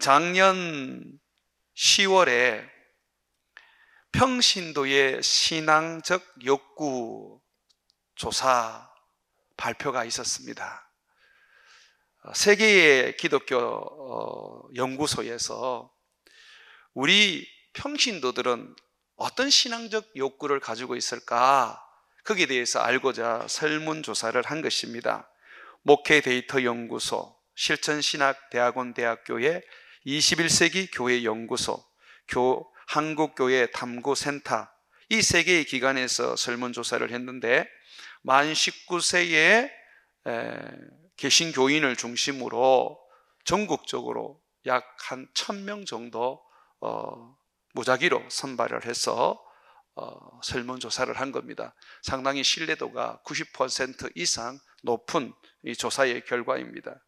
작년 10월에 평신도의 신앙적 욕구 조사 발표가 있었습니다. 세계의 기독교 연구소에서 우리 평신도들은 어떤 신앙적 욕구를 가지고 있을까? 거기에 대해서 알고자 설문조사를 한 것입니다. 목회데이터 연구소, 실천신학대학원 대학교의 21세기 교회 연구소, 한국교회 탐구센터, 이 세 개의 기관에서 설문조사를 했는데 만 19세의 개신교인을 중심으로 전국적으로 약 한 1000명 정도 무작위로 선발을 해서 설문조사를 한 겁니다. 상당히 신뢰도가 90% 이상 높은 이 조사의 결과입니다.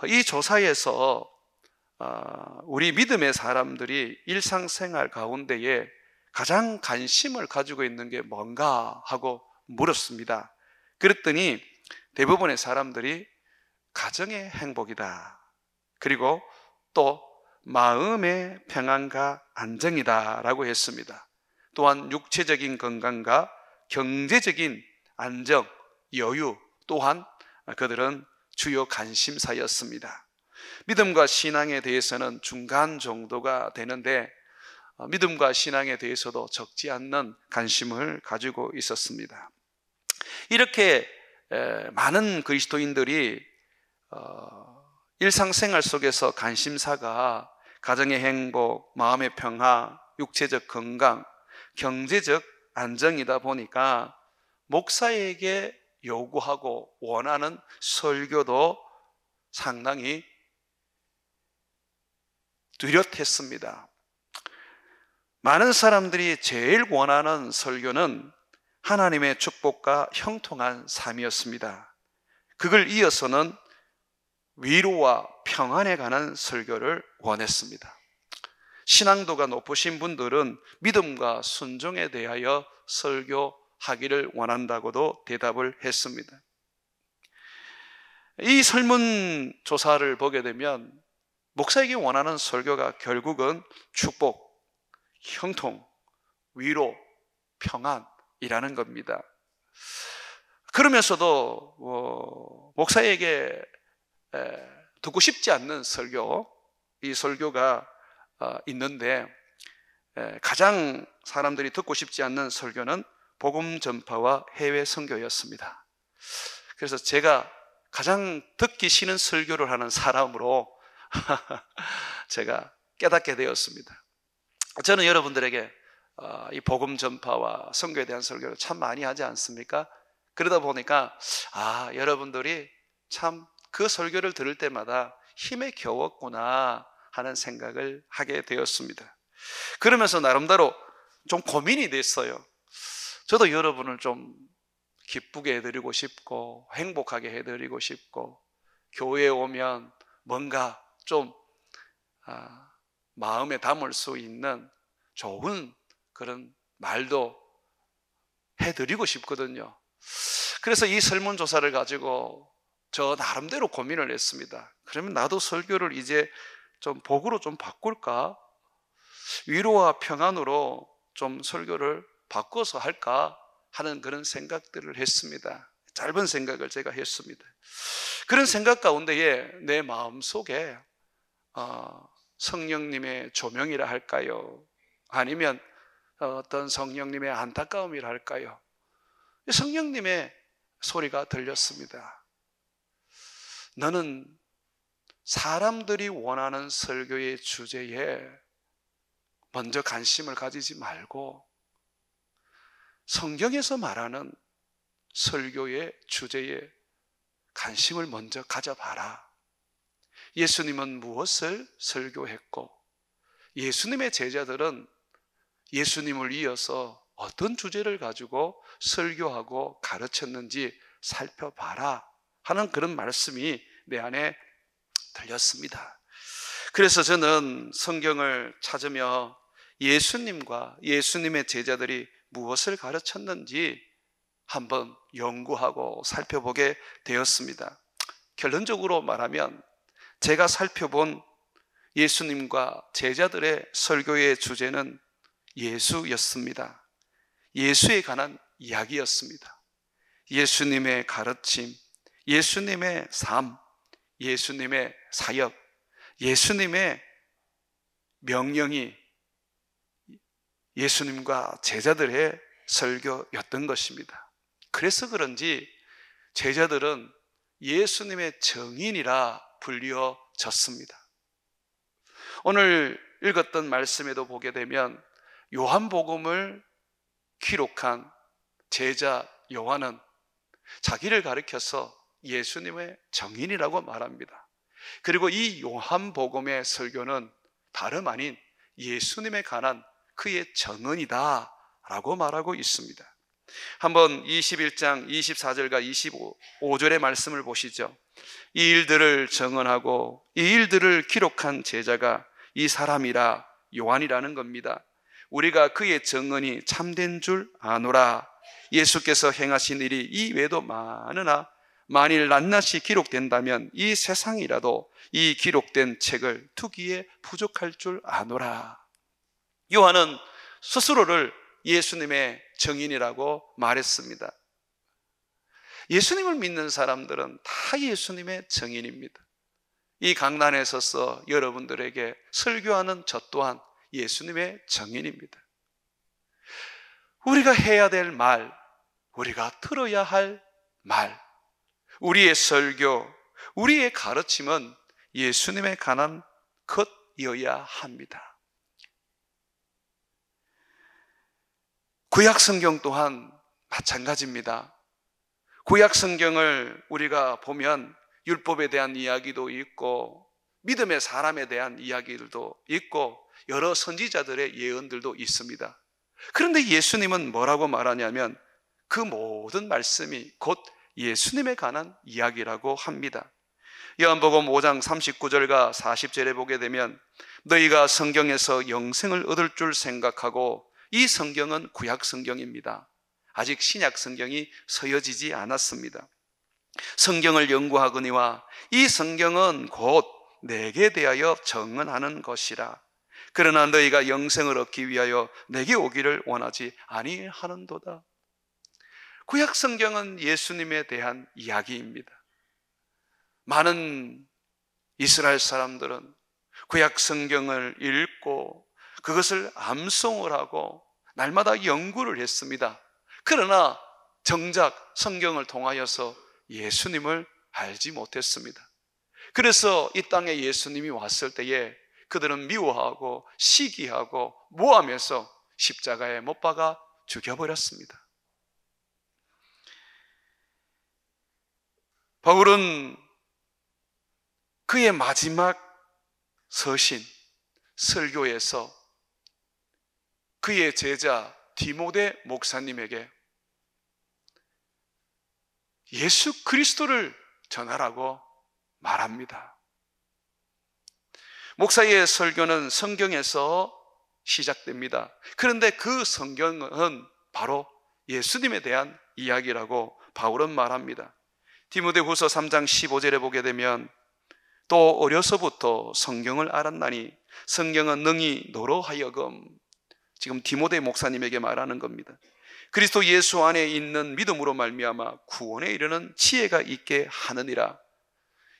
이 조사에서 우리 믿음의 사람들이 일상생활 가운데에 가장 관심을 가지고 있는 게 뭔가 하고 물었습니다. 그랬더니 대부분의 사람들이 가정의 행복이다, 그리고 또 마음의 평안과 안정이다 라고 했습니다. 또한 육체적인 건강과 경제적인 안정, 여유 또한 그들은 주요 관심사였습니다. 믿음과 신앙에 대해서는 중간 정도가 되는데 믿음과 신앙에 대해서도 적지 않는 관심을 가지고 있었습니다. 이렇게 많은 그리스도인들이 일상생활 속에서 관심사가 가정의 행복, 마음의 평화, 육체적 건강, 경제적 안정이다 보니까 목사에게 요구하고 원하는 설교도 상당히 뚜렷했습니다. 많은 사람들이 제일 원하는 설교는 하나님의 축복과 형통한 삶이었습니다. 그걸 이어서는 위로와 평안에 관한 설교를 원했습니다. 신앙도가 높으신 분들은 믿음과 순종에 대하여 설교하기를 원한다고도 대답을 했습니다. 이 설문조사를 보게 되면 목사에게 원하는 설교가 결국은 축복, 형통, 위로, 평안이라는 겁니다. 그러면서도 목사에게 듣고 싶지 않는 설교, 이 설교가 있는데 가장 사람들이 듣고 싶지 않는 설교는 복음 전파와 해외 선교였습니다. 그래서 제가 가장 듣기 싫은 설교를 하는 사람으로 제가 깨닫게 되었습니다. 저는 여러분들에게 이 복음 전파와 선교에 대한 설교를 참 많이 하지 않습니까? 그러다 보니까 여러분들이 참 그 설교를 들을 때마다 힘에 겨웠구나 하는 생각을 하게 되었습니다. 그러면서 나름대로 좀 고민이 됐어요. 저도 여러분을 좀 기쁘게 해드리고 싶고 행복하게 해드리고 싶고 교회에 오면 뭔가 좀 마음에 담을 수 있는 좋은 그런 말도 해드리고 싶거든요. 그래서 이 설문조사를 가지고 저 나름대로 고민을 했습니다. 그러면 나도 설교를 이제 좀 복으로 좀 바꿀까? 위로와 평안으로 좀 설교를 바꿔서 할까? 하는 그런 생각들을 했습니다. 짧은 생각을 제가 했습니다. 그런 생각 가운데에 내 마음속에 성령님의 조명이라 할까요? 아니면 어떤 성령님의 안타까움이라 할까요? 성령님의 소리가 들렸습니다. 너는 사람들이 원하는 설교의 주제에 먼저 관심을 가지지 말고 성경에서 말하는 설교의 주제에 관심을 먼저 가져봐라. 예수님은 무엇을 설교했고 예수님의 제자들은 예수님을 이어서 어떤 주제를 가지고 설교하고 가르쳤는지 살펴봐라 하는 그런 말씀이 내 안에 들렸습니다. 그래서 저는 성경을 찾으며 예수님과 예수님의 제자들이 무엇을 가르쳤는지 한번 연구하고 살펴보게 되었습니다. 결론적으로 말하면 제가 살펴본 예수님과 제자들의 설교의 주제는 예수였습니다. 예수에 관한 이야기였습니다. 예수님의 가르침, 예수님의 삶, 예수님의 사역, 예수님의 명령이 예수님과 제자들의 설교였던 것입니다. 그래서 그런지 제자들은 예수님의 증인이라 불리어졌습니다. 오늘 읽었던 말씀에도 보게 되면 요한복음을 기록한 제자 요한은 자기를 가리켜서 예수님의 증인이라고 말합니다. 그리고 이 요한복음의 설교는 다름 아닌 예수님에 관한 그의 증언이다 라고 말하고 있습니다. 한번 21장 24절과 25절의 말씀을 보시죠. 이 일들을 증언하고 이 일들을 기록한 제자가 이 사람이라 요한이라는 겁니다. 우리가 그의 증언이 참된 줄 아노라. 예수께서 행하신 일이 이 외에도 많으나 만일 낱낱이 기록된다면 이 세상이라도 이 기록된 책을 두기에 부족할 줄 아노라. 요한은 스스로를 예수님의 증인이라고 말했습니다. 예수님을 믿는 사람들은 다 예수님의 증인입니다. 이 강단에 서서 여러분들에게 설교하는 저 또한 예수님의 증인입니다. 우리가 해야 될 말, 우리가 들어야 할 말, 우리의 설교, 우리의 가르침은 예수님에 관한 것이어야 합니다. 구약 성경 또한 마찬가지입니다. 구약 성경을 우리가 보면 율법에 대한 이야기도 있고 믿음의 사람에 대한 이야기들도 있고 여러 선지자들의 예언들도 있습니다. 그런데 예수님은 뭐라고 말하냐면 그 모든 말씀이 곧 예수님에 관한 이야기라고 합니다. 요한복음 5장 39절과 40절에 보게 되면 너희가 성경에서 영생을 얻을 줄 생각하고, 이 성경은 구약 성경입니다. 아직 신약 성경이 서여지지 않았습니다. 성경을 연구하거니와 이 성경은 곧 내게 대하여 증언하는 것이라. 그러나 너희가 영생을 얻기 위하여 내게 오기를 원하지 아니하는도다. 구약 성경은 예수님에 대한 이야기입니다. 많은 이스라엘 사람들은 구약 성경을 읽고 그것을 암송을 하고 날마다 연구를 했습니다. 그러나 정작 성경을 통하여서 예수님을 알지 못했습니다. 그래서 이 땅에 예수님이 왔을 때에 그들은 미워하고 시기하고 모함해서 십자가에 못 박아 죽여버렸습니다. 바울은 그의 마지막 서신, 설교에서 그의 제자 디모데 목사님에게 예수 그리스도를 전하라고 말합니다. 목사의 설교는 성경에서 시작됩니다. 그런데 그 성경은 바로 예수님에 대한 이야기라고 바울은 말합니다. 디모데후서 3장 15절에 보게 되면 또 어려서부터 성경을 알았나니 성경은 능히 너로 하여금, 지금 디모데 목사님에게 말하는 겁니다, 그리스도 예수 안에 있는 믿음으로 말미암아 구원에 이르는 지혜가 있게 하느니라.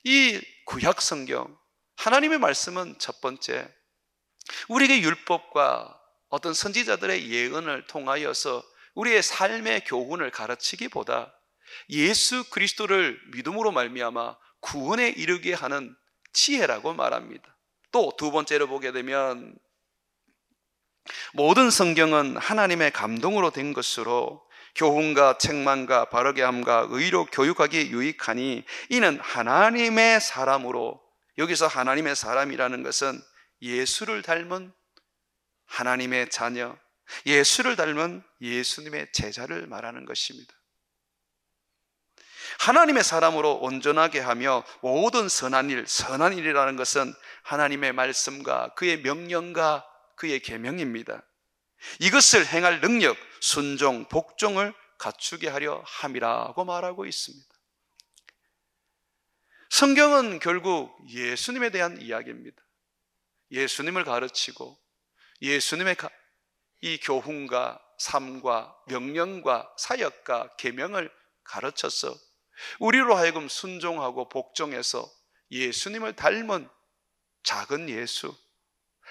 이 구약 성경, 하나님의 말씀은 첫 번째, 우리에게 율법과 어떤 선지자들의 예언을 통하여서 우리의 삶의 교훈을 가르치기보다 예수 그리스도를 믿음으로 말미암아 구원에 이르게 하는 지혜라고 말합니다. 또 두 번째로 보게 되면 모든 성경은 하나님의 감동으로 된 것으로 교훈과 책망과 바르게 함과 의로 교육하기에 유익하니 이는 하나님의 사람으로, 여기서 하나님의 사람이라는 것은 예수를 닮은 하나님의 자녀, 예수를 닮은 예수님의 제자를 말하는 것입니다. 하나님의 사람으로 온전하게 하며 모든 선한 일, 선한 일이라는 것은 하나님의 말씀과 그의 명령과 그의 계명입니다. 이것을 행할 능력, 순종, 복종을 갖추게 하려 함이라고 말하고 있습니다. 성경은 결국 예수님에 대한 이야기입니다. 예수님을 가르치고 예수님의 이 교훈과 삶과 명령과 사역과 계명을 가르쳐서 우리로 하여금 순종하고 복종해서 예수님을 닮은 작은 예수,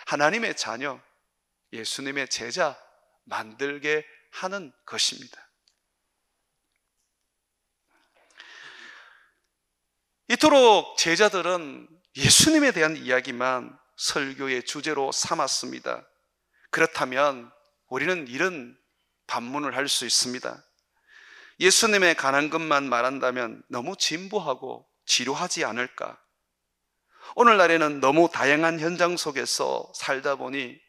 하나님의 자녀, 예수님의 제자 만들게 하는 것입니다. 이토록 제자들은 예수님에 대한 이야기만 설교의 주제로 삼았습니다. 그렇다면 우리는 이런 반문을 할 수 있습니다. 예수님에 관한 것만 말한다면 너무 진부하고 지루하지 않을까? 오늘날에는 너무 다양한 현장 속에서 살다 보니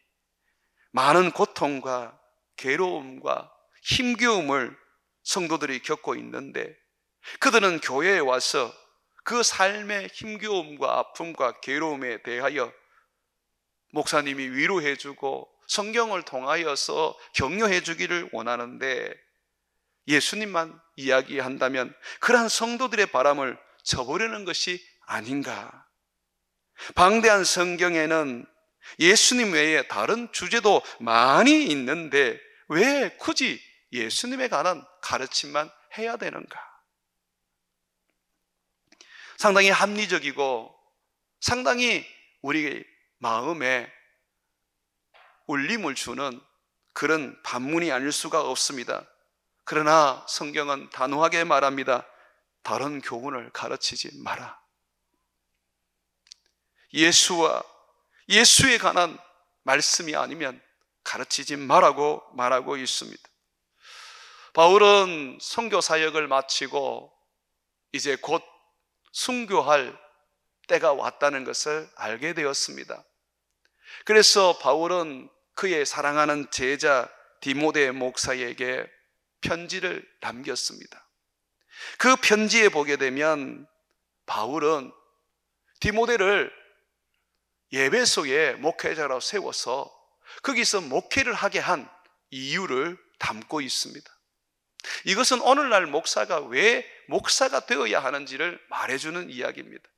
많은 고통과 괴로움과 힘겨움을 성도들이 겪고 있는데, 그들은 교회에 와서 그 삶의 힘겨움과 아픔과 괴로움에 대하여 목사님이 위로해 주고 성경을 통하여서 격려해 주기를 원하는데, 예수님만 이야기한다면 그러한 성도들의 바람을 저버리는 것이 아닌가? 방대한 성경에는 예수님 외에 다른 주제도 많이 있는데 왜 굳이 예수님에 관한 가르침만 해야 되는가? 상당히 합리적이고 상당히 우리 마음에 울림을 주는 그런 반문이 아닐 수가 없습니다. 그러나 성경은 단호하게 말합니다. 다른 교훈을 가르치지 마라. 예수와 예수에 관한 말씀이 아니면 가르치지 말라고 말하고 있습니다. 바울은 선교 사역을 마치고 이제 곧 순교할 때가 왔다는 것을 알게 되었습니다. 그래서 바울은 그의 사랑하는 제자 디모데 목사에게 편지를 남겼습니다. 그 편지에 보게 되면 바울은 디모데를 예배소에 목회자로 세워서 거기서 목회를 하게 한 이유를 담고 있습니다. 이것은 오늘날 목사가 왜 목사가 되어야 하는지를 말해주는 이야기입니다.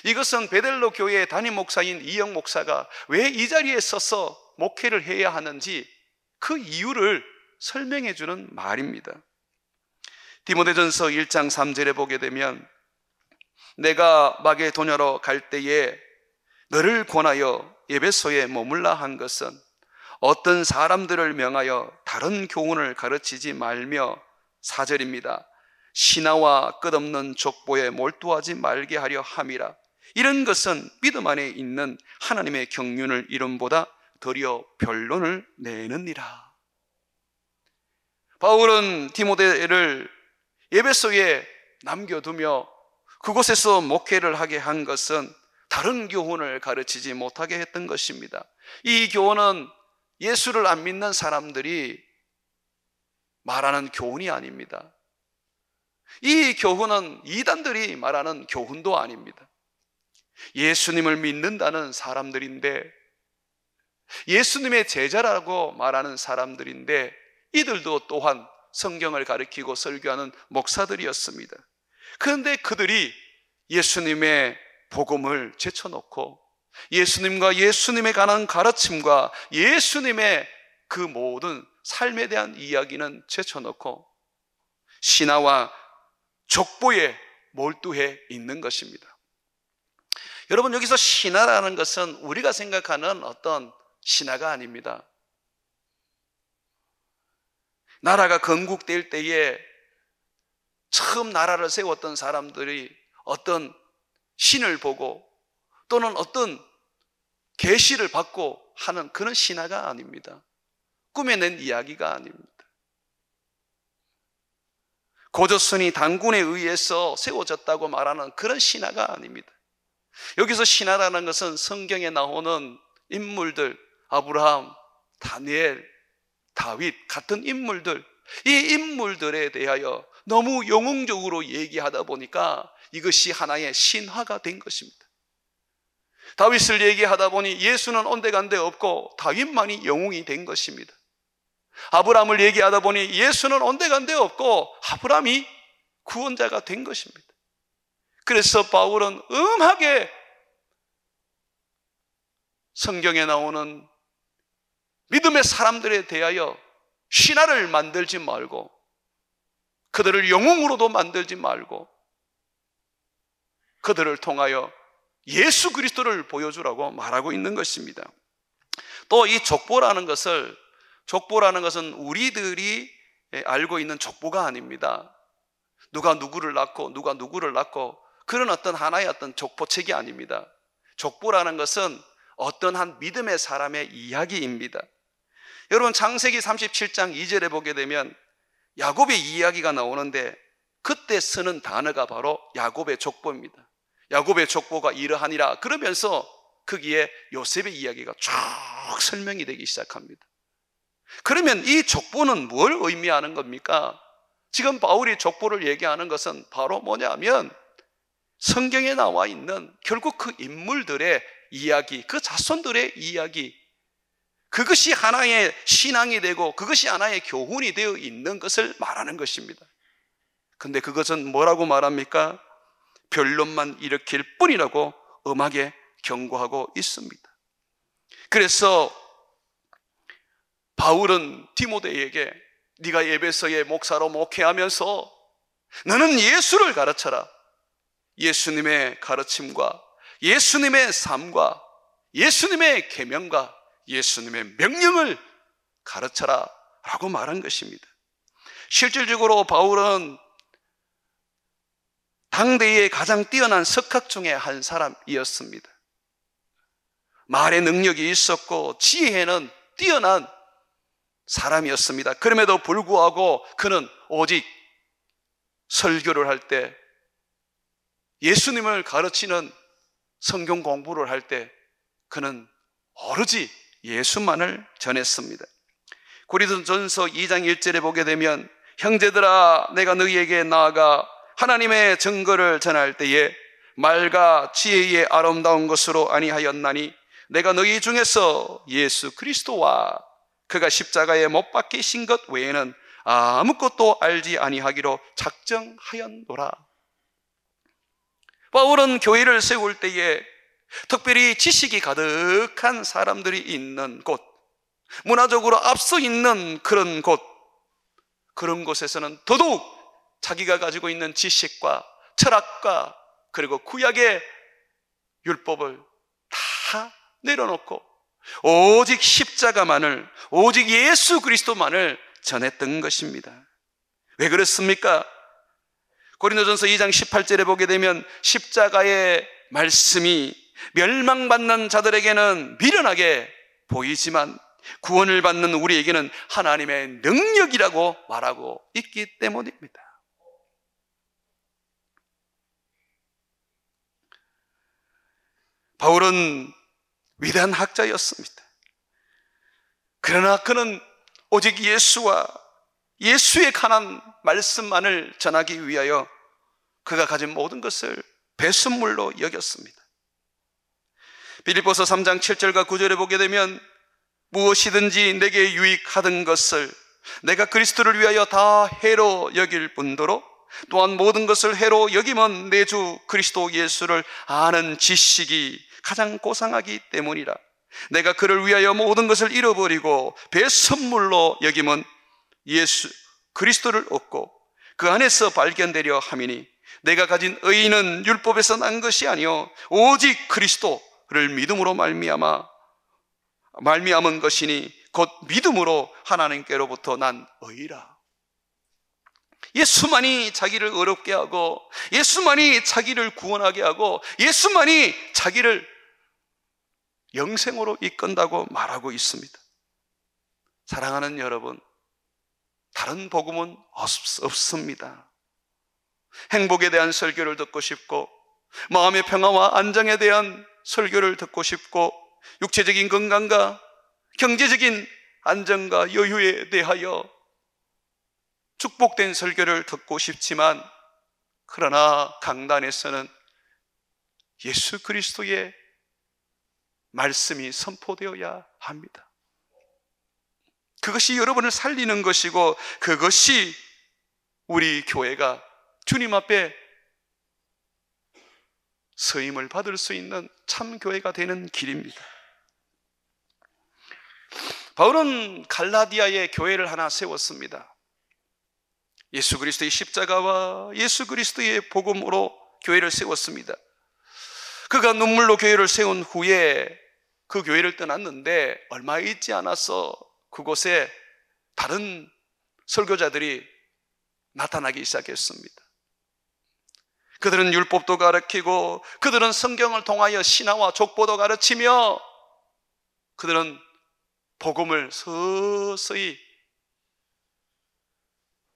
이것은 베델로 교회의 담임 목사인 이영 목사가 왜 이 자리에 서서 목회를 해야 하는지 그 이유를 설명해 주는 말입니다. 디모데전서 1장 3절에 보게 되면 내가 마게도냐로 갈 때에 너를 권하여 에베소에 머물라 한 것은 어떤 사람들을 명하여 다른 교훈을 가르치지 말며 4절입니다. 신하와 끝없는 족보에 몰두하지 말게 하려 함이라. 이런 것은 믿음 안에 있는 하나님의 경륜을 이름보다 도리어 변론을 내느니라. 바울은 디모데를 에베소에 남겨두며 그곳에서 목회를 하게 한 것은 다른 교훈을 가르치지 못하게 했던 것입니다. 이 교훈은 예수를 안 믿는 사람들이 말하는 교훈이 아닙니다. 이 교훈은 이단들이 말하는 교훈도 아닙니다. 예수님을 믿는다는 사람들인데, 예수님의 제자라고 말하는 사람들인데, 이들도 또한 성경을 가르치고 설교하는 목사들이었습니다. 그런데 그들이 예수님의 복음을 제쳐놓고 예수님과 예수님에 관한 가르침과 예수님의 그 모든 삶에 대한 이야기는 제쳐놓고 신하와 족보에 몰두해 있는 것입니다. 여러분, 여기서 신하라는 것은 우리가 생각하는 어떤 신하가 아닙니다. 나라가 건국될 때에 처음 나라를 세웠던 사람들이 어떤 신을 보고 또는 어떤 계시를 받고 하는 그런 신하가 아닙니다. 꾸며낸 이야기가 아닙니다. 고조선이 단군에 의해서 세워졌다고 말하는 그런 신하가 아닙니다. 여기서 신하라는 것은 성경에 나오는 인물들, 아브라함, 다니엘, 다윗 같은 인물들, 이 인물들에 대하여 너무 영웅적으로 얘기하다 보니까 이것이 하나의 신화가 된 것입니다. 다윗을 얘기하다 보니 예수는 온데간데 없고 다윗만이 영웅이 된 것입니다. 아브라함을 얘기하다 보니 예수는 온데간데 없고 아브라함이 구원자가 된 것입니다. 그래서 바울은 음하게 성경에 나오는 믿음의 사람들에 대하여 신화를 만들지 말고 그들을 영웅으로도 만들지 말고 그들을 통하여 예수 그리스도를 보여주라고 말하고 있는 것입니다. 또 이 족보라는 것은 우리들이 알고 있는 족보가 아닙니다. 누가 누구를 낳고 누가 누구를 낳고 그런 어떤 하나의 어떤 족보책이 아닙니다. 족보라는 것은 어떤 한 믿음의 사람의 이야기입니다. 여러분, 창세기 37장 2절에 보게 되면 야곱의 이야기가 나오는데 그때 쓰는 단어가 바로 야곱의 족보입니다. 야곱의 족보가 이러하니라 그러면서 거기에 요셉의 이야기가 쭉 설명이 되기 시작합니다. 그러면 이 족보는 뭘 의미하는 겁니까? 지금 바울이 족보를 얘기하는 것은 바로 뭐냐면 성경에 나와 있는 결국 그 인물들의 이야기, 그 자손들의 이야기, 그것이 하나의 신앙이 되고 그것이 하나의 교훈이 되어 있는 것을 말하는 것입니다. 근데 그것은 뭐라고 말합니까? 변론만 일으킬 뿐이라고 엄하게 경고하고 있습니다. 그래서 바울은 디모데에게 네가 에베소의 목사로 목회하면서 너는 예수를 가르쳐라. 예수님의 가르침과 예수님의 삶과 예수님의 계명과 예수님의 명령을 가르쳐라 라고 말한 것입니다. 실질적으로 바울은 당대의 가장 뛰어난 석학 중에 한 사람이었습니다. 말의 능력이 있었고 지혜에는 뛰어난 사람이었습니다. 그럼에도 불구하고 그는 오직 설교를 할 때, 예수님을 가르치는 성경 공부를 할 때 그는 오로지 예수만을 전했습니다. 고린도전서 2장 1절에 보게 되면 형제들아 내가 너희에게 나아가 하나님의 증거를 전할 때에 말과 지혜의 아름다운 것으로 아니하였나니 내가 너희 중에서 예수 그리스도와 그가 십자가에 못 박히신 것 외에는 아무것도 알지 아니하기로 작정하였노라. 바울은 교회를 세울 때에 특별히 지식이 가득한 사람들이 있는 곳, 문화적으로 앞서 있는 그런 곳, 그런 곳에서는 더더욱 자기가 가지고 있는 지식과 철학과 그리고 구약의 율법을 다 내려놓고 오직 십자가만을, 오직 예수 그리스도만을 전했던 것입니다. 왜 그렇습니까? 고린도전서 2장 18절에 보게 되면 십자가의 말씀이 멸망받는 자들에게는 미련하게 보이지만 구원을 받는 우리에게는 하나님의 능력이라고 말하고 있기 때문입니다. 바울은 위대한 학자였습니다. 그러나 그는 오직 예수와 예수에 관한 말씀만을 전하기 위하여 그가 가진 모든 것을 배순물로 여겼습니다. 빌립보서 3장 7절과 9절에 보게 되면 무엇이든지 내게 유익하던 것을 내가 그리스도를 위하여 다 해로 여길 뿐더러 또한 모든 것을 해로 여기면 내 주 그리스도 예수를 아는 지식이 가장 고상하기 때문이라. 내가 그를 위하여 모든 것을 잃어버리고 배선물로 여기면 예수 그리스도를 얻고 그 안에서 발견되려 함이니 내가 가진 의의는 율법에서 난 것이 아니요 오직 그리스도를 믿음으로 말미암은 것이니 곧 믿음으로 하나님께로부터 난 의라. 예수만이 자기를 어렵게 하고 예수만이 자기를 구원하게 하고 예수만이 자기를 영생으로 이끈다고 말하고 있습니다. 사랑하는 여러분, 다른 복음은 없습니다. 행복에 대한 설교를 듣고 싶고 마음의 평화와 안정에 대한 설교를 듣고 싶고 육체적인 건강과 경제적인 안정과 여유에 대하여 축복된 설교를 듣고 싶지만 그러나 강단에서는 예수 그리스도의 말씀이 선포되어야 합니다. 그것이 여러분을 살리는 것이고 그것이 우리 교회가 주님 앞에 서임을 받을 수 있는 참 교회가 되는 길입니다. 바울은 갈라디아에 교회를 하나 세웠습니다. 예수 그리스도의 십자가와 예수 그리스도의 복음으로 교회를 세웠습니다. 그가 눈물로 교회를 세운 후에 그 교회를 떠났는데 얼마 있지 않아서 그곳에 다른 설교자들이 나타나기 시작했습니다. 그들은 율법도 가르치고 그들은 성경을 통하여 신화와 족보도 가르치며 그들은 복음을 서서히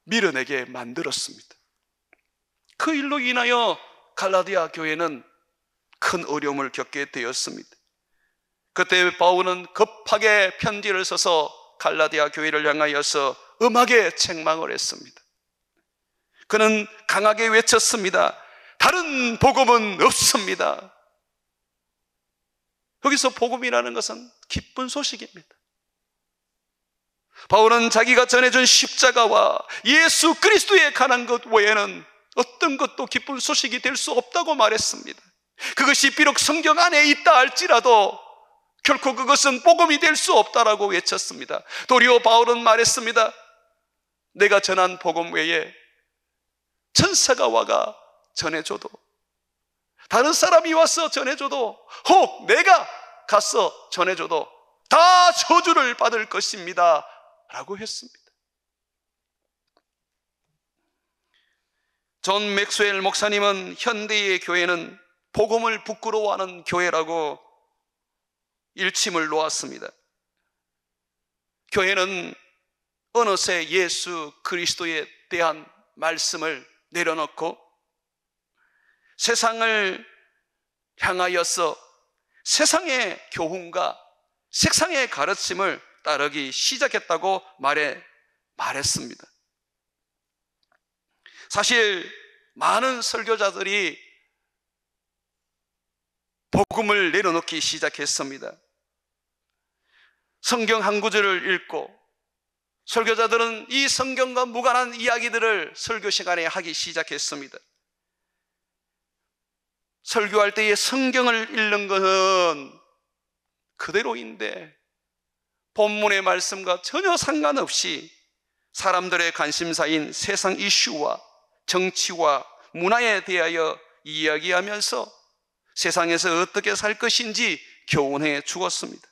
밀어내게 만들었습니다. 그 일로 인하여 갈라디아 교회는 큰 어려움을 겪게 되었습니다. 그때 바울은 급하게 편지를 써서 갈라디아 교회를 향하여서 음하게 책망을 했습니다. 그는 강하게 외쳤습니다. 다른 복음은 없습니다. 여기서 복음이라는 것은 기쁜 소식입니다. 바울은 자기가 전해준 십자가와 예수 그리스도에 관한 것 외에는 어떤 것도 기쁜 소식이 될 수 없다고 말했습니다. 그것이 비록 성경 안에 있다 할지라도 결코 그것은 복음이 될 수 없다라고 외쳤습니다. 도리어 바울은 말했습니다. 내가 전한 복음 외에 천사가 와가 전해줘도, 다른 사람이 와서 전해줘도, 혹 내가 가서 전해줘도 다 저주를 받을 것입니다 라고 했습니다. 존 맥스웰 목사님은 현대의 교회는 복음을 부끄러워하는 교회라고 일침을 놓았습니다. 교회는 어느새 예수 그리스도에 대한 말씀을 내려놓고 세상을 향하여서 세상의 교훈과 세상의 가르침을 따르기 시작했다고 말했습니다. 사실 많은 설교자들이 복음을 내려놓기 시작했습니다. 성경 한 구절을 읽고 설교자들은 이 성경과 무관한 이야기들을 설교 시간에 하기 시작했습니다. 설교할 때에 성경을 읽는 것은 그대로인데 본문의 말씀과 전혀 상관없이 사람들의 관심사인 세상 이슈와 정치와 문화에 대하여 이야기하면서 세상에서 어떻게 살 것인지 교훈해 주었습니다.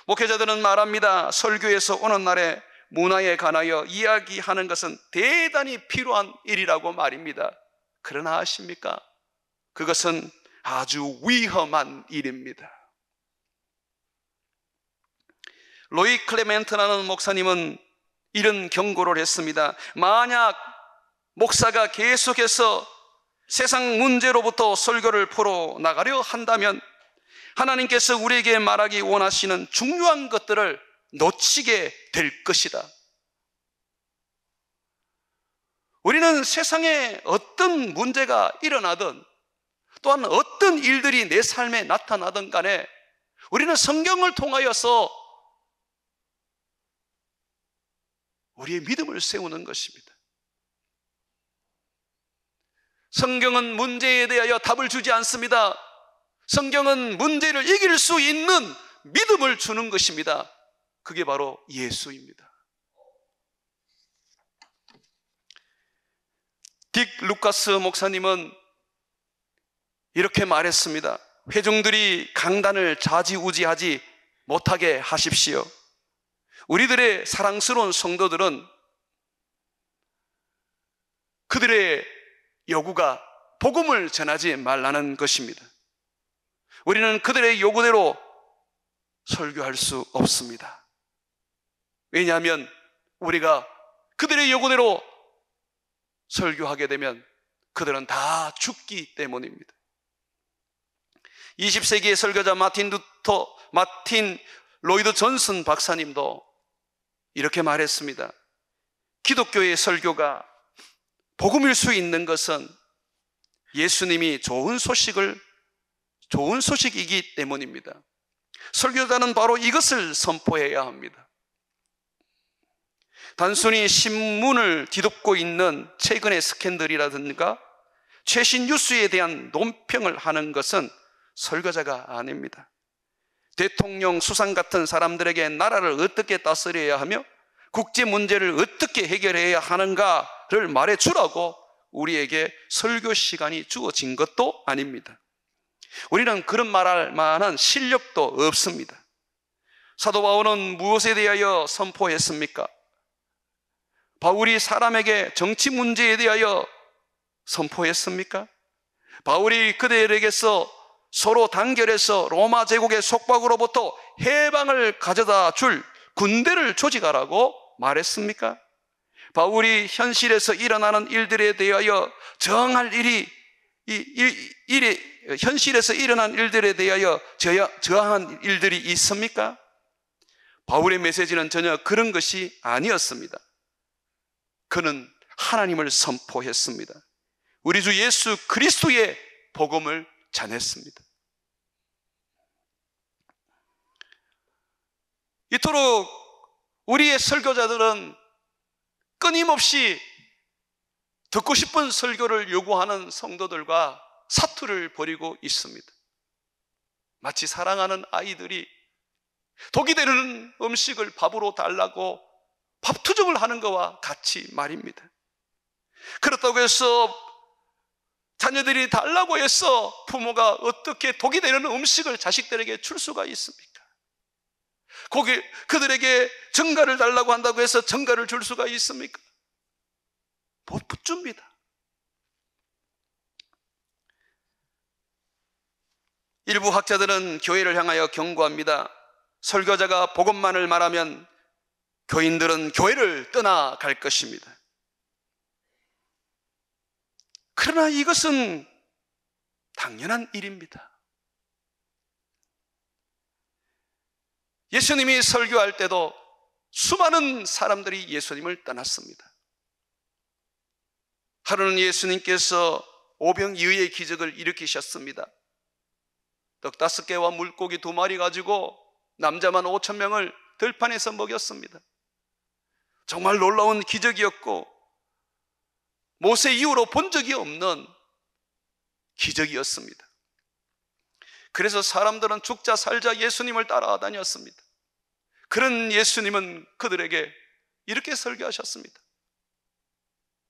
목회자들은 말합니다. 설교에서 오는 날에 문화에 관하여 이야기하는 것은 대단히 필요한 일이라고 말입니다. 그러나 아십니까? 그것은 아주 위험한 일입니다. 로이 클레멘트라는 목사님은 이런 경고를 했습니다. 만약 목사가 계속해서 세상 문제로부터 설교를 풀어 나가려 한다면 하나님께서 우리에게 말하기 원하시는 중요한 것들을 놓치게 될 것이다. 우리는 세상에 어떤 문제가 일어나든 또한 어떤 일들이 내 삶에 나타나든 간에 우리는 성경을 통하여서 우리의 믿음을 세우는 것입니다. 성경은 문제에 대하여 답을 주지 않습니다. 성경은 문제를 이길 수 있는 믿음을 주는 것입니다. 그게 바로 예수입니다. 딕 루카스 목사님은 이렇게 말했습니다. 회중들이 강단을 좌지우지하지 못하게 하십시오. 우리들의 사랑스러운 성도들은 그들의 요구가 복음을 전하지 말라는 것입니다. 우리는 그들의 요구대로 설교할 수 없습니다. 왜냐하면 우리가 그들의 요구대로 설교하게 되면 그들은 다 죽기 때문입니다. 20세기의 설교자 마틴 로이드 존슨 박사님도 이렇게 말했습니다. 기독교의 설교가 복음일 수 있는 것은 예수님이 좋은 소식이기 때문입니다. 설교자는 바로 이것을 선포해야 합니다. 단순히 신문을 뒤덮고 있는 최근의 스캔들이라든가 최신 뉴스에 대한 논평을 하는 것은 설교자가 아닙니다. 대통령, 수상 같은 사람들에게 나라를 어떻게 다스려야 하며 국제 문제를 어떻게 해결해야 하는가를 말해주라고 우리에게 설교 시간이 주어진 것도 아닙니다. 우리는 그런 말할 만한 실력도 없습니다. 사도 바울은 무엇에 대하여 선포했습니까? 바울이 사람에게 정치 문제에 대하여 선포했습니까? 바울이 그들에게서 서로 단결해서 로마 제국의 속박으로부터 해방을 가져다 줄 군대를 조직하라고 말했습니까? 바울이 현실에서 일어나는 일들에 대하여 정할 현실에서 일어난 일들에 대하여 저항한 일들이 있습니까? 바울의 메시지는 전혀 그런 것이 아니었습니다. 그는 하나님을 선포했습니다. 우리 주 예수 그리스도의 복음을 전했습니다. 이토록 우리의 설교자들은 끊임없이 듣고 싶은 설교를 요구하는 성도들과 사투를 벌이고 있습니다. 마치 사랑하는 아이들이 독이 되는 음식을 밥으로 달라고 밥투정을 하는 것과 같이 말입니다. 그렇다고 해서 자녀들이 달라고 해서 부모가 어떻게 독이 되는 음식을 자식들에게 줄 수가 있습니까? 그들에게 정가를 달라고 한다고 해서 정가를 줄 수가 있습니까? 못 줍니다. 일부 학자들은 교회를 향하여 경고합니다. 설교자가 복음만을 말하면 교인들은 교회를 떠나갈 것입니다. 그러나 이것은 당연한 일입니다. 예수님이 설교할 때도 수많은 사람들이 예수님을 떠났습니다. 하루는 예수님께서 오병이어의 기적을 일으키셨습니다. 떡 5개와 물고기 2마리 가지고 남자만 5,000명을 들판에서 먹였습니다. 정말 놀라운 기적이었고 모세 이후로 본 적이 없는 기적이었습니다. 그래서 사람들은 죽자 살자 예수님을 따라다녔습니다. 그런 예수님은 그들에게 이렇게 설교하셨습니다.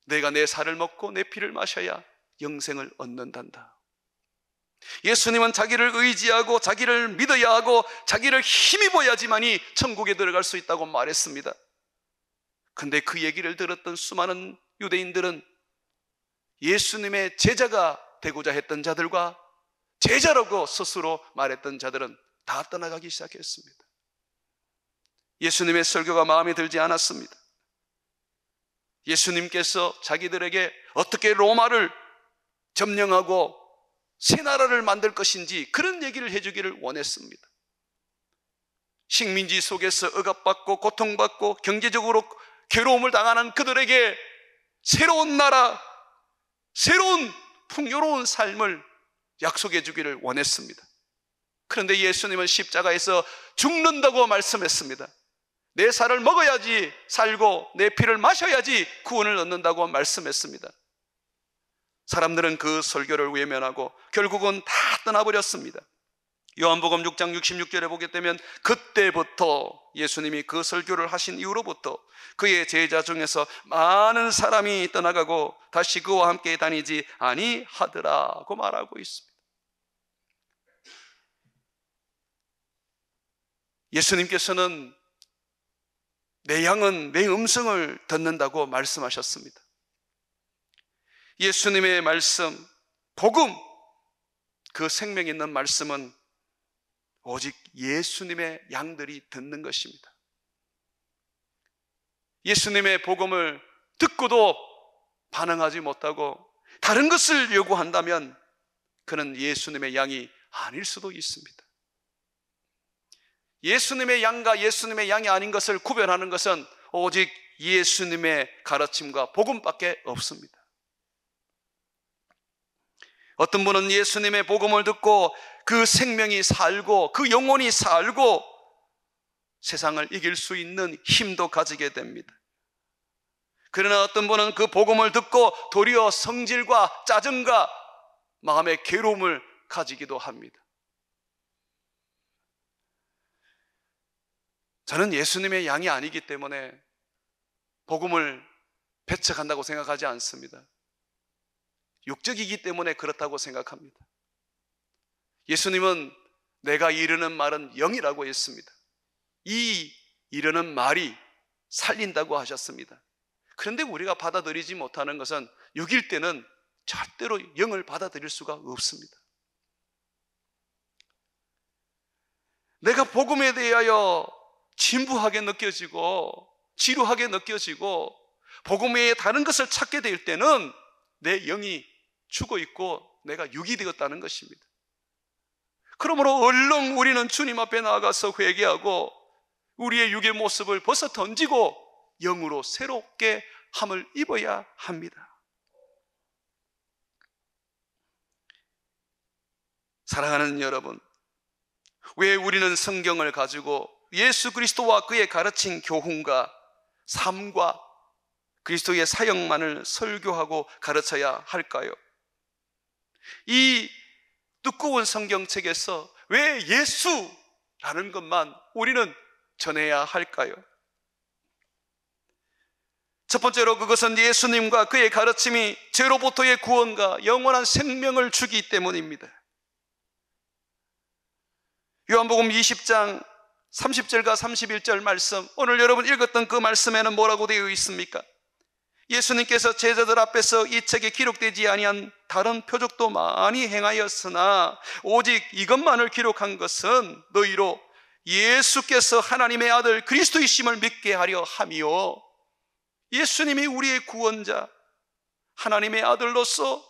내가 내 살을 먹고 내 피를 마셔야 영생을 얻는단다. 예수님은 자기를 의지하고 자기를 믿어야 하고 자기를 힘입어야지만이 천국에 들어갈 수 있다고 말했습니다. 근데 그 얘기를 들었던 수많은 유대인들은 예수님의 제자가 되고자 했던 자들과 제자라고 스스로 말했던 자들은 다 떠나가기 시작했습니다. 예수님의 설교가 마음에 들지 않았습니다. 예수님께서 자기들에게 어떻게 로마를 점령하고 새 나라를 만들 것인지 그런 얘기를 해주기를 원했습니다. 식민지 속에서 억압받고 고통받고 경제적으로 괴로움을 당하는 그들에게 새로운 나라, 새로운 풍요로운 삶을 약속해 주기를 원했습니다. 그런데 예수님은 십자가에서 죽는다고 말씀했습니다. 내 살을 먹어야지 살고 내 피를 마셔야지 구원을 얻는다고 말씀했습니다. 사람들은 그 설교를 외면하고 결국은 다 떠나버렸습니다. 요한복음 6장 66절에 보게 되면 그때부터 예수님이 그 설교를 하신 이후로부터 그의 제자 중에서 많은 사람이 떠나가고 다시 그와 함께 다니지 아니하더라고 말하고 있습니다. 예수님께서는 내 양은 내 음성을 듣는다고 말씀하셨습니다. 예수님의 말씀, 복음, 그 생명 있는 말씀은 오직 예수님의 양들이 듣는 것입니다. 예수님의 복음을 듣고도 반응하지 못하고 다른 것을 요구한다면 그는 예수님의 양이 아닐 수도 있습니다. 예수님의 양과 예수님의 양이 아닌 것을 구별하는 것은 오직 예수님의 가르침과 복음밖에 없습니다. 어떤 분은 예수님의 복음을 듣고 그 생명이 살고 그 영혼이 살고 세상을 이길 수 있는 힘도 가지게 됩니다. 그러나 어떤 분은 그 복음을 듣고 도리어 성질과 짜증과 마음의 괴로움을 가지기도 합니다. 저는 예수님의 양이 아니기 때문에 복음을 배척한다고 생각하지 않습니다. 육적이기 때문에 그렇다고 생각합니다. 예수님은 내가 이르는 말은 영이라고 했습니다. 이 이르는 말이 살린다고 하셨습니다. 그런데 우리가 받아들이지 못하는 것은 육일 때는 절대로 영을 받아들일 수가 없습니다. 내가 복음에 대하여 진부하게 느껴지고 지루하게 느껴지고 복음 외에 다른 것을 찾게 될 때는 내 영이 죽어 있고 내가 육이 되었다는 것입니다. 그러므로 얼른 우리는 주님 앞에 나아가서 회개하고 우리의 육의 모습을 벗어 던지고 영으로 새롭게 함을 입어야 합니다. 사랑하는 여러분, 왜 우리는 성경을 가지고 예수 그리스도와 그의 가르친 교훈과 삶과 그리스도의 사역만을 설교하고 가르쳐야 할까요? 이 두꺼운 성경책에서 왜 예수라는 것만 우리는 전해야 할까요? 첫 번째로 그것은 예수님과 그의 가르침이 죄로부터의 구원과 영원한 생명을 주기 때문입니다. 요한복음 20장 30절과 31절 말씀, 오늘 여러분 읽었던 그 말씀에는 뭐라고 되어 있습니까? 예수님께서 제자들 앞에서 이 책에 기록되지 아니한 다른 표적도 많이 행하였으나 오직 이것만을 기록한 것은 너희로 예수께서 하나님의 아들 그리스도이심을 믿게 하려 함이요, 예수님이 우리의 구원자, 하나님의 아들로서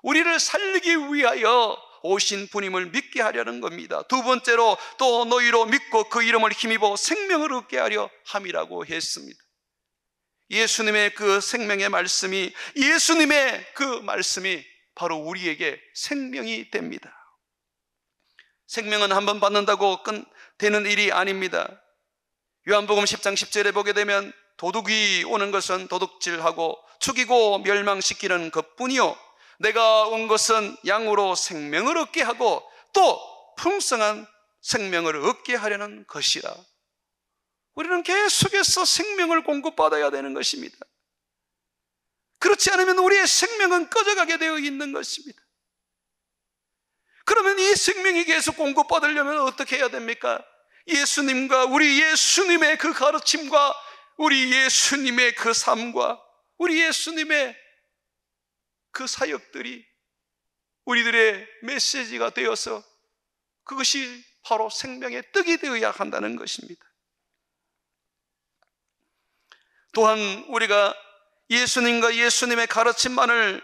우리를 살리기 위하여 오신 분임을 믿게 하려는 겁니다. 두 번째로 또 너희로 믿고 그 이름을 힘입어 생명을 얻게 하려 함이라고 했습니다. 예수님의 그 생명의 말씀이, 예수님의 그 말씀이 바로 우리에게 생명이 됩니다. 생명은 한번 받는다고 되는 일이 아닙니다. 요한복음 10장 10절에 보게 되면 도둑이 오는 것은 도둑질하고 죽이고 멸망시키는 것뿐이요 내가 온 것은 양으로 생명을 얻게 하고 또 풍성한 생명을 얻게 하려는 것이라. 우리는 계속해서 생명을 공급받아야 되는 것입니다. 그렇지 않으면 우리의 생명은 꺼져가게 되어 있는 것입니다. 그러면 이 생명이 계속 공급받으려면 어떻게 해야 됩니까? 예수님과 우리 예수님의 그 가르침과 우리 예수님의 그 삶과 우리 예수님의 그 사역들이 우리들의 메시지가 되어서 그것이 바로 생명의 떡이 되어야 한다는 것입니다. 또한 우리가 예수님과 예수님의 가르침만을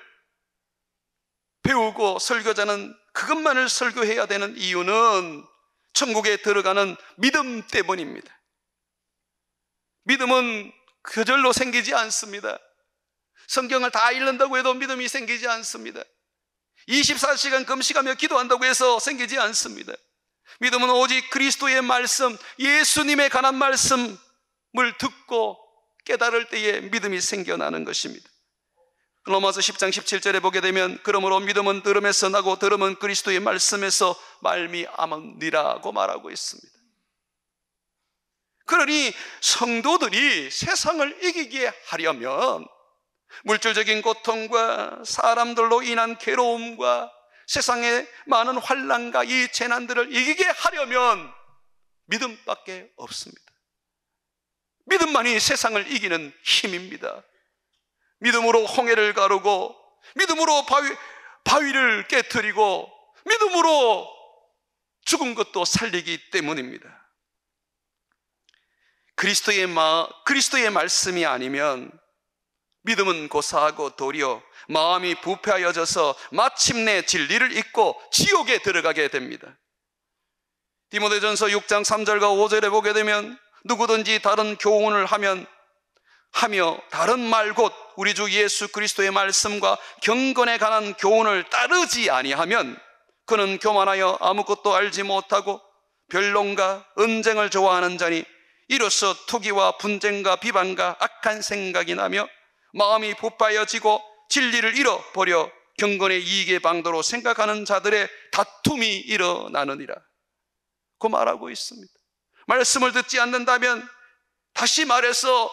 배우고 설교자는 그것만을 설교해야 되는 이유는 천국에 들어가는 믿음 때문입니다. 믿음은 그절로 생기지 않습니다. 성경을 다 읽는다고 해도 믿음이 생기지 않습니다. 24시간 금식하며 기도한다고 해서 생기지 않습니다. 믿음은 오직 그리스도의 말씀, 예수님에 관한 말씀을 듣고 깨달을 때에 믿음이 생겨나는 것입니다. 로마서 10장 17절에 보게 되면 그러므로 믿음은 들음에서 나고 들음은 그리스도의 말씀에서 말미암으니라고 말하고 있습니다. 그러니 성도들이 세상을 이기게 하려면 물질적인 고통과 사람들로 인한 괴로움과 세상의 많은 환난과 이 재난들을 이기게 하려면 믿음밖에 없습니다. 믿음만이 세상을 이기는 힘입니다. 믿음으로 홍해를 가르고 믿음으로 바위를 깨트리고 믿음으로 죽은 것도 살리기 때문입니다. 그리스도의 말씀이 아니면 믿음은 고사하고 도리어 마음이 부패하여져서 마침내 진리를 잊고 지옥에 들어가게 됩니다. 디모데전서 6장 3절과 5절에 보게 되면 누구든지 다른 교훈을 하며 다른 말 곧 우리 주 예수 그리스도의 말씀과 경건에 관한 교훈을 따르지 아니하면 그는 교만하여 아무것도 알지 못하고 변론과 언쟁을 좋아하는 자니 이로써 투기와 분쟁과 비방과 악한 생각이 나며 마음이 부패하여지고 진리를 잃어버려 경건의 이익의 방도로 생각하는 자들의 다툼이 일어나느니라 고 말하고 있습니다. 말씀을 듣지 않는다면, 다시 말해서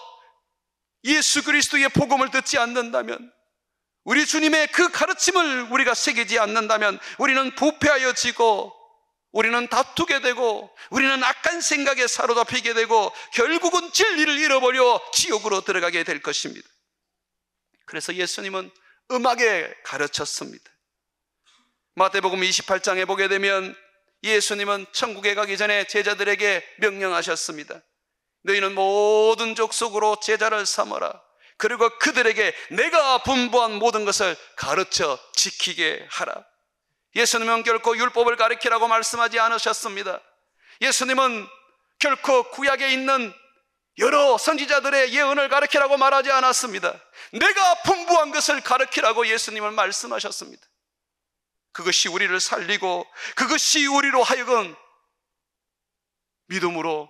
예수 그리스도의 복음을 듣지 않는다면, 우리 주님의 그 가르침을 우리가 새기지 않는다면 우리는 부패하여 지고, 우리는 다투게 되고, 우리는 악한 생각에 사로잡히게 되고, 결국은 진리를 잃어버려 지옥으로 들어가게 될 것입니다. 그래서 예수님은 음하게 가르쳤습니다. 마태복음 28장에 보게 되면 예수님은 천국에 가기 전에 제자들에게 명령하셨습니다. 너희는 모든 족속으로 제자를 삼아라. 그리고 그들에게 내가 분부한 모든 것을 가르쳐 지키게 하라. 예수님은 결코 율법을 가르치라고 말씀하지 않으셨습니다. 예수님은 결코 구약에 있는 여러 선지자들의 예언을 가르치라고 말하지 않았습니다. 내가 분부한 것을 가르치라고 예수님은 말씀하셨습니다. 그것이 우리를 살리고, 그것이 우리로 하여금 믿음으로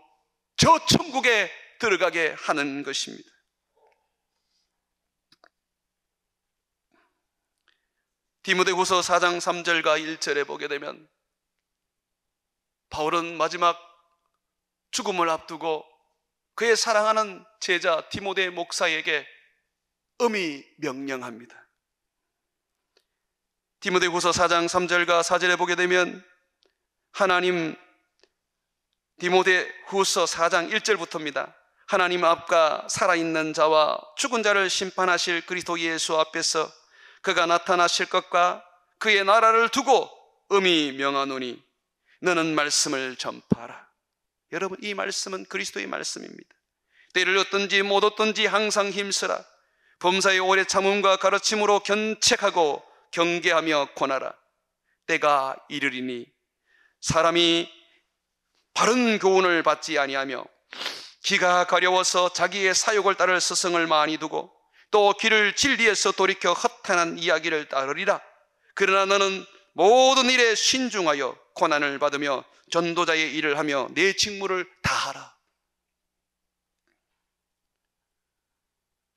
저 천국에 들어가게 하는 것입니다. 디모데후서 4장 3절과 1절에 보게 되면 바울은 마지막 죽음을 앞두고 그의 사랑하는 제자 디모데 목사에게 엄히 명령합니다. 디모데후서 4장 3절과 4절에 보게 되면 하나님, 디모데후서 4장 1절부터입니다. 하나님 앞과 살아있는 자와 죽은 자를 심판하실 그리스도 예수 앞에서 그가 나타나실 것과 그의 나라를 두고 엄히 명하노니 너는 말씀을 전파하라. 여러분, 이 말씀은 그리스도의 말씀입니다. 때를 얻든지 못 얻든지 항상 힘쓰라. 범사의 오래 참음과 가르침으로 견책하고 경계하며 권하라. 때가 이르리니 사람이 바른 교훈을 받지 아니하며 기가 가려워서 자기의 사욕을 따를 스승을 많이 두고 또 귀를 진리에서 돌이켜 허탄한 이야기를 따르리라. 그러나 너는 모든 일에 신중하여 고난을 받으며 전도자의 일을 하며 내 직무를 다하라.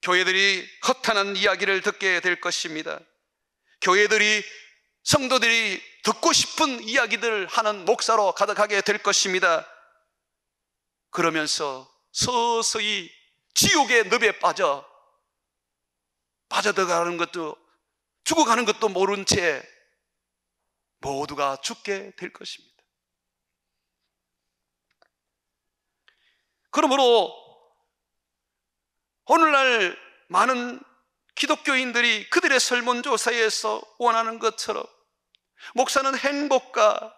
교회들이 허탄한 이야기를 듣게 될 것입니다. 교회들이, 성도들이 듣고 싶은 이야기들을 하는 목사로 가득하게 될 것입니다. 그러면서 서서히 지옥의 늪에 빠져들어가는 것도, 죽어가는 것도 모른 채 모두가 죽게 될 것입니다. 그러므로 오늘날 많은 기독교인들이 그들의 설문조사에서 원하는 것처럼 목사는 행복과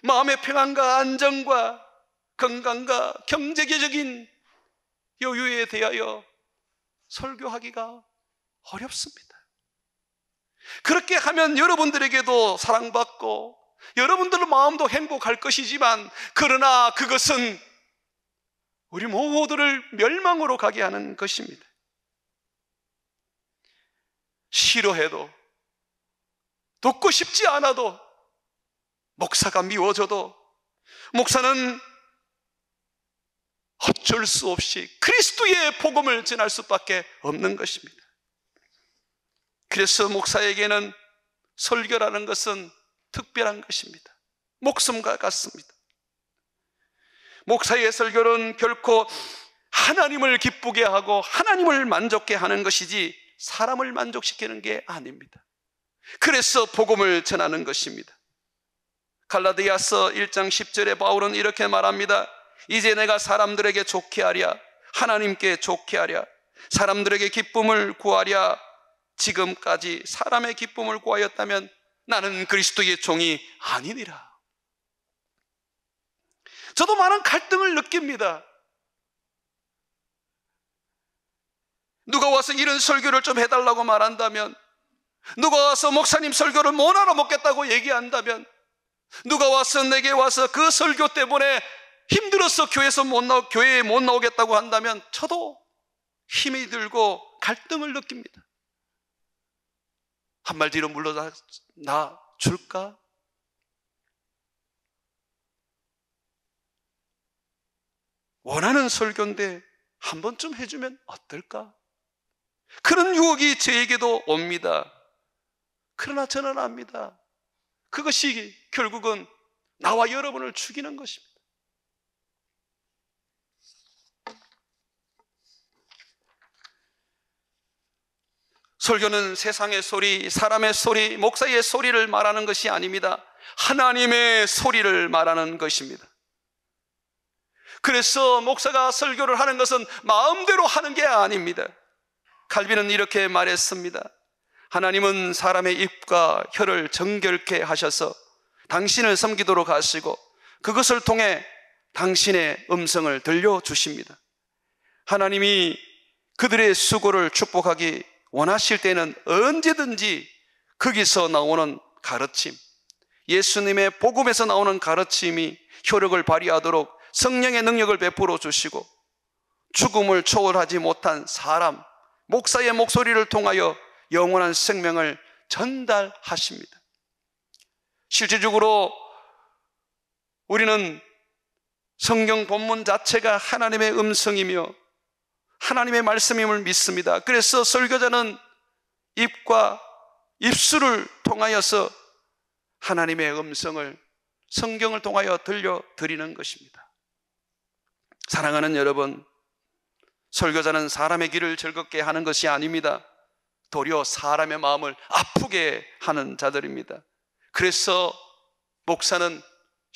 마음의 평안과 안정과 건강과 경제적인 여유에 대하여 설교하기가 어렵습니다. 그렇게 하면 여러분들에게도 사랑받고 여러분들 마음도 행복할 것이지만, 그러나 그것은 우리 모두를 멸망으로 가게 하는 것입니다. 싫어해도, 듣고 싶지 않아도, 목사가 미워져도 목사는 어쩔 수 없이 그리스도의 복음을 전할 수밖에 없는 것입니다. 그래서 목사에게는 설교라는 것은 특별한 것입니다. 목숨과 같습니다. 목사의 설교는 결코 하나님을 기쁘게 하고 하나님을 만족케 하는 것이지 사람을 만족시키는 게 아닙니다. 그래서 복음을 전하는 것입니다. 갈라디아서 1장 10절에 바울은 이렇게 말합니다. 이제 내가 사람들에게 좋게 하랴, 하나님께 좋게 하랴, 사람들에게 기쁨을 구하랴. 지금까지 사람의 기쁨을 구하였다면 나는 그리스도의 종이 아니니라. 저도 많은 갈등을 느낍니다. 누가 와서 이런 설교를 좀 해달라고 말한다면, 누가 와서 목사님 설교를 못 알아먹겠다고 얘기한다면, 누가 와서 내게 와서 그 설교 때문에 힘들어서 교회에 못 나오겠다고 한다면 저도 힘이 들고 갈등을 느낍니다. 한 말 뒤로 물러나 줄까? 원하는 설교인데 한 번쯤 해주면 어떨까? 그런 유혹이 저에게도 옵니다. 그러나 저는 압니다. 그것이 결국은 나와 여러분을 죽이는 것입니다. 설교는 세상의 소리, 사람의 소리, 목사의 소리를 말하는 것이 아닙니다. 하나님의 소리를 말하는 것입니다. 그래서 목사가 설교를 하는 것은 마음대로 하는 게 아닙니다. 칼빈은 이렇게 말했습니다. 하나님은 사람의 입과 혀를 정결케 하셔서 당신을 섬기도록 하시고 그것을 통해 당신의 음성을 들려주십니다. 하나님이 그들의 수고를 축복하기 원하실 때는 언제든지 거기서 나오는 가르침, 예수님의 복음에서 나오는 가르침이 효력을 발휘하도록 성령의 능력을 베풀어 주시고 죽음을 초월하지 못한 사람, 목사의 목소리를 통하여 영원한 생명을 전달하십니다. 실질적으로 우리는 성경 본문 자체가 하나님의 음성이며 하나님의 말씀임을 믿습니다. 그래서 설교자는 입과 입술을 통하여서 하나님의 음성을 성경을 통하여 들려드리는 것입니다. 사랑하는 여러분, 설교자는 사람의 길을 즐겁게 하는 것이 아닙니다. 도리어 사람의 마음을 아프게 하는 자들입니다. 그래서 목사는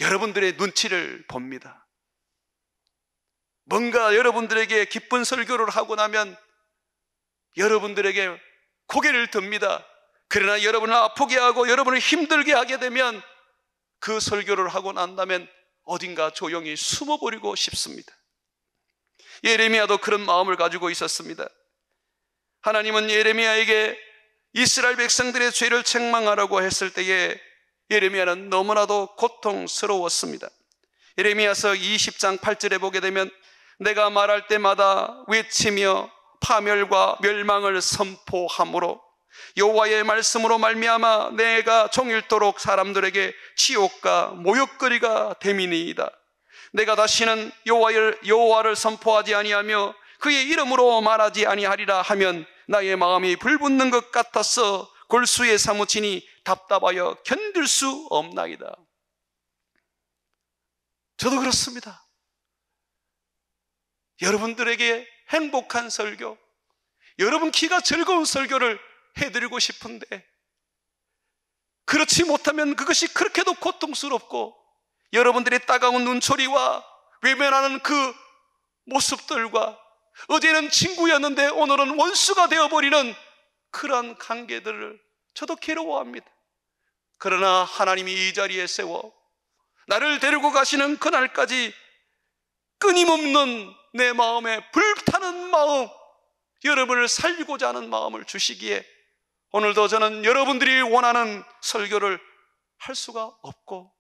여러분들의 눈치를 봅니다. 뭔가 여러분들에게 기쁜 설교를 하고 나면 여러분들에게 고개를 듭니다. 그러나 여러분을 아프게 하고 여러분을 힘들게 하게 되면 그 설교를 하고 난다면 어딘가 조용히 숨어버리고 싶습니다. 예레미야도 그런 마음을 가지고 있었습니다. 하나님은 예레미야에게 이스라엘 백성들의 죄를 책망하라고 했을 때에 예레미야는 너무나도 고통스러웠습니다. 예레미야서 20장 8절에 보게 되면 내가 말할 때마다 외치며 파멸과 멸망을 선포함으로 여호와의 말씀으로 말미암아 내가 종일토록 사람들에게 치욕과 모욕거리가 됨이니이다. 내가 다시는 여호와를 선포하지 아니하며 그의 이름으로 말하지 아니하리라 하면 나의 마음이 불붙는 것 같아서 골수에 사무치니 답답하여 견딜 수 없나이다. 저도 그렇습니다. 여러분들에게 행복한 설교, 여러분 귀가 즐거운 설교를 해드리고 싶은데 그렇지 못하면 그것이 그렇게도 고통스럽고 여러분들의 따가운 눈초리와 외면하는 그 모습들과 어제는 친구였는데 오늘은 원수가 되어버리는 그러한 관계들을 저도 괴로워합니다. 그러나 하나님이 이 자리에 세워 나를 데리고 가시는 그날까지 끊임없는 내 마음에 불타는 마음, 여러분을 살리고자 하는 마음을 주시기에 오늘도 저는 여러분들이 원하는 설교를 할 수가 없고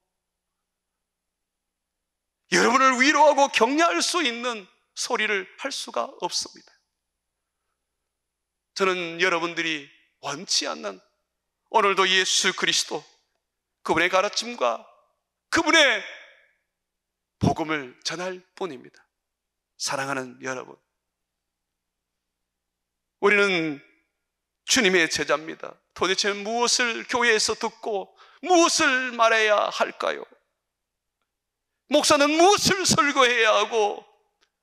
여러분을 위로하고 격려할 수 있는 소리를 할 수가 없습니다. 저는 여러분들이 원치 않는 오늘도 예수 그리스도 그분의 가르침과 그분의 복음을 전할 뿐입니다. 사랑하는 여러분, 우리는 주님의 제자입니다. 도대체 무엇을 교회에서 듣고 무엇을 말해야 할까요? 목사는 무엇을 설교해야 하고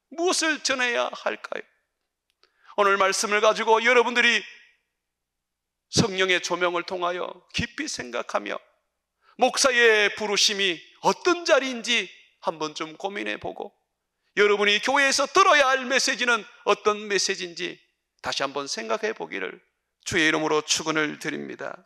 무엇을 전해야 할까요? 오늘 말씀을 가지고 여러분들이 성령의 조명을 통하여 깊이 생각하며 목사의 부르심이 어떤 자리인지 한번 좀 고민해 보고 여러분이 교회에서 들어야 할 메시지는 어떤 메시지인지 다시 한번 생각해 보기를 주의 이름으로 축원을 드립니다.